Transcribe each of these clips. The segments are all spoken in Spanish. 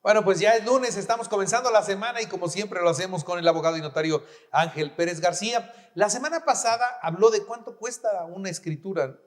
Bueno, pues ya es lunes, estamos comenzando la semana y como siempre lo hacemos con el abogado y notario Ángel Pérez García. La semana pasada habló de cuánto cuesta una escritura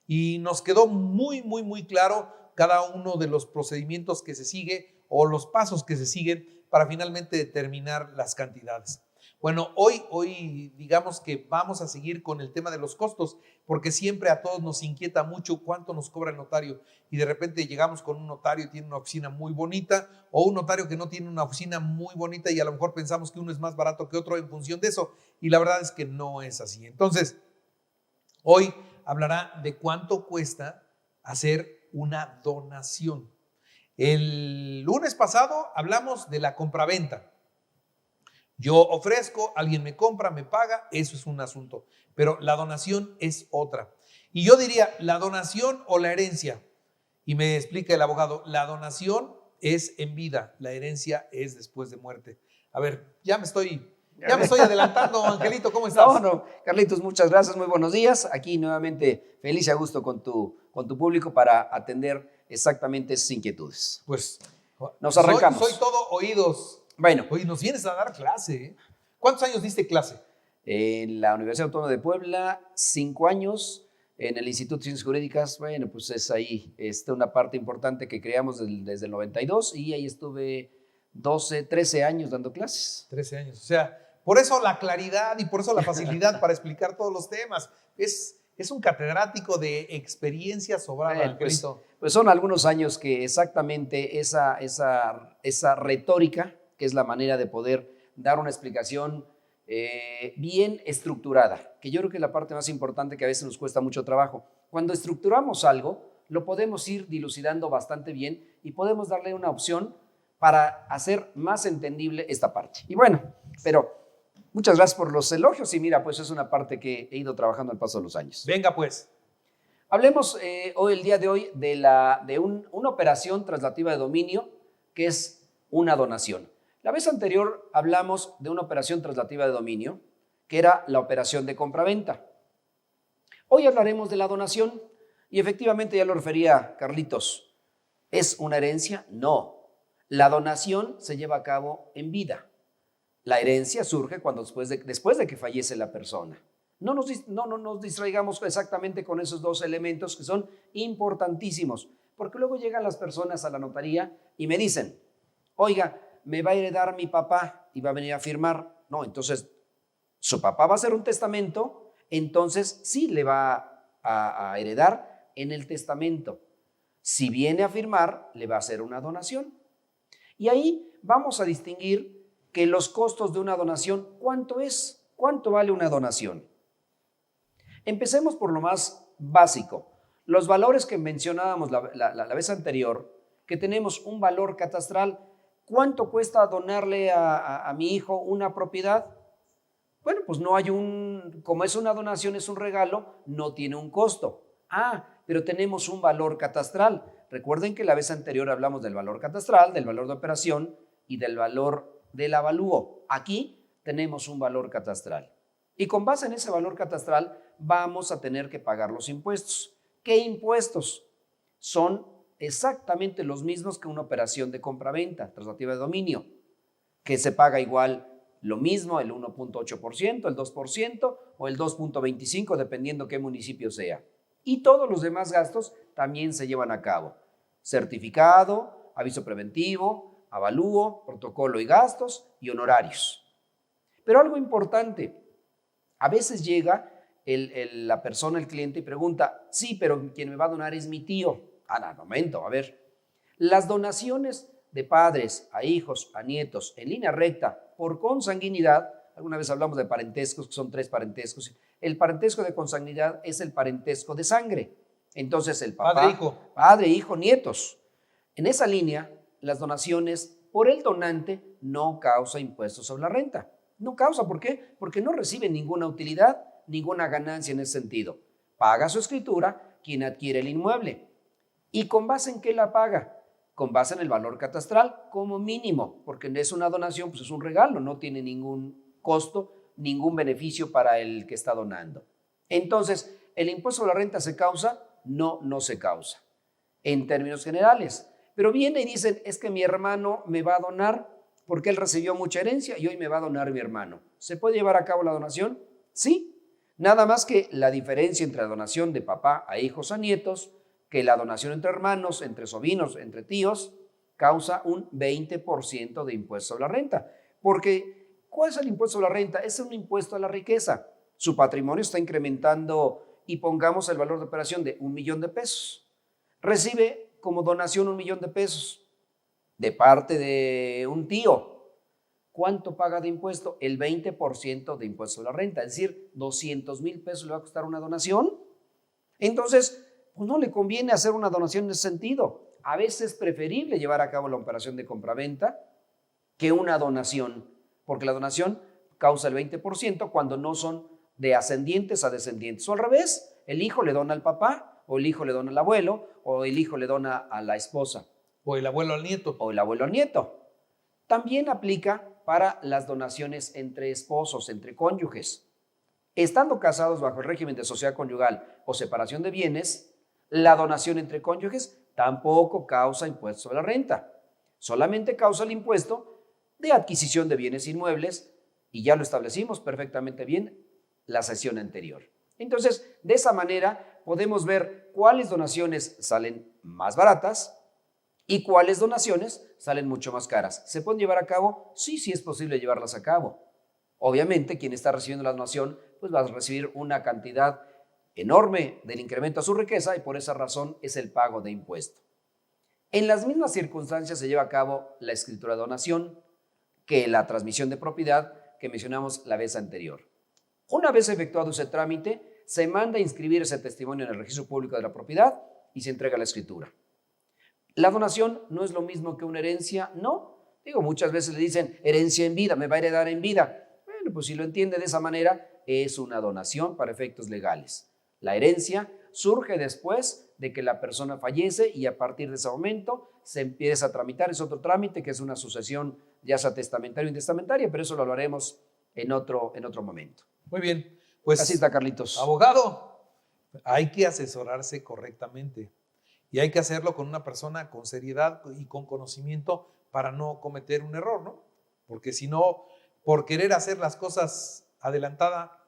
y nos quedó muy claro cada uno de los procedimientos que se sigue o los pasos que se siguen para finalmente determinar las cantidades. Bueno, hoy digamos que vamos a seguir con el tema de los costos, porque siempre a todos nos inquieta mucho cuánto nos cobra el notario y de repente llegamos con un notario que tiene una oficina muy bonita o un notario que no tiene una oficina muy bonita y a lo mejor pensamos que uno es más barato que otro en función de eso y la verdad es que no es así. Entonces, hoy hablará de cuánto cuesta hacer una donación. El lunes pasado hablamos de la compraventa. Yo ofrezco, alguien me compra, me paga, eso es un asunto, pero la donación es otra. Y yo diría, la donación o la herencia, y me explica el abogado, la donación es en vida, la herencia es después de muerte. A ver, ya me estoy adelantando, Angelito, ¿cómo estás? No, Carlitos, muchas gracias, muy buenos días. Aquí nuevamente feliz y a gusto con tu público para atender exactamente esas inquietudes. Pues nos arrancamos. Soy todo oídos. Bueno. Oye, nos vienes a dar clase, ¿eh? ¿Cuántos años diste clase? En la Universidad Autónoma de Puebla, 5 años. En el Instituto de Ciencias Jurídicas, bueno, pues es ahí una parte importante que creamos desde el 92 y ahí estuve 12, 13 años dando clases. 13 años, o sea, por eso la claridad y por eso la facilidad para explicar todos los temas. Es un catedrático de experiencia sobrada, Angelito. Pues son algunos años que exactamente esa retórica, que es la manera de poder dar una explicación bien estructurada, que yo creo que es la parte más importante que a veces nos cuesta mucho trabajo. Cuando estructuramos algo, lo podemos ir dilucidando bastante bien y podemos darle una opción para hacer más entendible esta parte. Y bueno, pero muchas gracias por los elogios y mira, pues es una parte que he ido trabajando al paso de los años. Venga pues. Hablemos el día de hoy de una operación traslativa de dominio que es una donación. La vez anterior hablamos de una operación traslativa de dominio que era la operación de compraventa. Hoy hablaremos de la donación y efectivamente ya lo refería Carlitos. ¿Es una herencia? No. La donación se lleva a cabo en vida. La herencia surge cuando después de que fallece la persona. No nos distraigamos exactamente con esos dos elementos que son importantísimos, porque luego llegan las personas a la notaría y me dicen, oiga, me va a heredar mi papá y va a venir a firmar. No, entonces su papá va a hacer un testamento, entonces sí le va a heredar en el testamento. Si viene a firmar, le va a hacer una donación. Y ahí vamos a distinguir que los costos de una donación, ¿cuánto es? ¿Cuánto vale una donación? Empecemos por lo más básico. Los valores que mencionábamos la vez anterior, que tenemos un valor catastral. ¿Cuánto cuesta donarle a mi hijo una propiedad? Bueno, pues no hay como es una donación, es un regalo, no tiene un costo. Pero tenemos un valor catastral. Recuerden que la vez anterior hablamos del valor catastral, del valor de operación y del valor del avalúo. Aquí tenemos un valor catastral. Y con base en ese valor catastral vamos a tener que pagar los impuestos. ¿Qué impuestos? Son exactamente los mismos que una operación de compraventa, traslativa de dominio, que se paga igual lo mismo, el 1.8%, el 2% o el 2.25%, dependiendo qué municipio sea. Y todos los demás gastos también se llevan a cabo. Certificado, aviso preventivo, avalúo, protocolo y gastos y honorarios. Pero algo importante, a veces llega la persona, el cliente, y pregunta, sí, pero quien me va a donar es mi tío. Momento, a ver. Las donaciones de padres a hijos, a nietos, en línea recta, por consanguinidad, alguna vez hablamos de parentescos, que son 3 parentescos. El parentesco de consanguinidad es el parentesco de sangre. Entonces el papá, padre, hijo, nietos. En esa línea, las donaciones por el donante no causa impuestos sobre la renta. No causa, ¿por qué? Porque no recibe ninguna utilidad, ninguna ganancia en ese sentido. Paga su escritura quien adquiere el inmueble. ¿Y con base en qué la paga? Con base en el valor catastral como mínimo, porque es una donación, pues es un regalo, no tiene ningún costo, ningún beneficio para el que está donando. Entonces, ¿el impuesto sobre la renta se causa? No se causa. En términos generales, Pero viene y dicen, es que mi hermano me va a donar porque él recibió mucha herencia y hoy me va a donar mi hermano. ¿Se puede llevar a cabo la donación? Sí. Nada más que la diferencia entre la donación de papá a hijos a nietos, que la donación entre hermanos, entre sobrinos, entre tíos, causa un 20% de impuesto sobre la renta. Porque, ¿cuál es el impuesto sobre la renta? Es un impuesto a la riqueza. Su patrimonio está incrementando y pongamos el valor de operación de 1,000,000 de pesos. Recibe como donación 1,000,000 de pesos de parte de un tío. ¿Cuánto paga de impuesto? El 20% de impuesto sobre la renta, es decir, 200,000 pesos le va a costar una donación. Entonces, pues no le conviene hacer una donación en ese sentido. A veces es preferible llevar a cabo la operación de compraventa que una donación, porque la donación causa el 20% cuando no son de ascendientes a descendientes. O al revés, el hijo le dona al papá, o el hijo le dona al abuelo, o el hijo le dona a la esposa. O el abuelo al nieto. O el abuelo al nieto. También aplica para las donaciones entre esposos, entre cónyuges. Estando casados bajo el régimen de sociedad conyugal o separación de bienes, la donación entre cónyuges tampoco causa impuesto sobre la renta. Solamente causa el impuesto de adquisición de bienes inmuebles, y ya lo establecimos perfectamente bien la sesión anterior. Entonces, de esa manera podemos ver cuáles donaciones salen más baratas y cuáles donaciones salen mucho más caras. ¿Se pueden llevar a cabo? Sí, sí es posible llevarlas a cabo. Obviamente, quien está recibiendo la donación pues va a recibir una cantidad enorme del incremento a su riqueza y por esa razón es el pago de impuesto. En las mismas circunstancias se lleva a cabo la escritura de donación que la transmisión de propiedad que mencionamos la vez anterior. Una vez efectuado ese trámite, se manda a inscribir ese testimonio en el registro público de la propiedad y se entrega la escritura. La donación no es lo mismo que una herencia, no. Muchas veces le dicen herencia en vida, me va a heredar en vida. Bueno, pues si lo entiende de esa manera, es una donación para efectos legales. La herencia surge después de que la persona fallece y a partir de ese momento se empieza a tramitar, es otro trámite que es una sucesión ya sea testamentaria o intestamentaria, pero eso lo hablaremos en otro momento. Muy bien, pues así está, Carlitos. Abogado, hay que asesorarse correctamente y hay que hacerlo con una persona con seriedad y con conocimiento para no cometer un error, ¿no? Porque si no, por querer hacer las cosas adelantada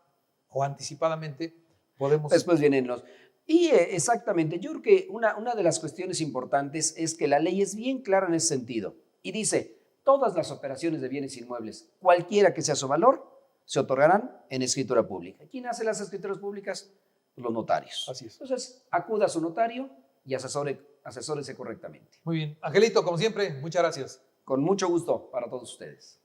o anticipadamente, podemos... Después vienen los... Y exactamente, yo creo que una de las cuestiones importantes es que la ley es bien clara en ese sentido y dice, todas las operaciones de bienes inmuebles, cualquiera que sea su valor, se otorgarán en escritura pública. ¿Quién hace las escrituras públicas? Los notarios. Así es. Entonces, acuda a su notario y asesórese correctamente. Muy bien. Angelito, como siempre, muchas gracias. Con mucho gusto para todos ustedes.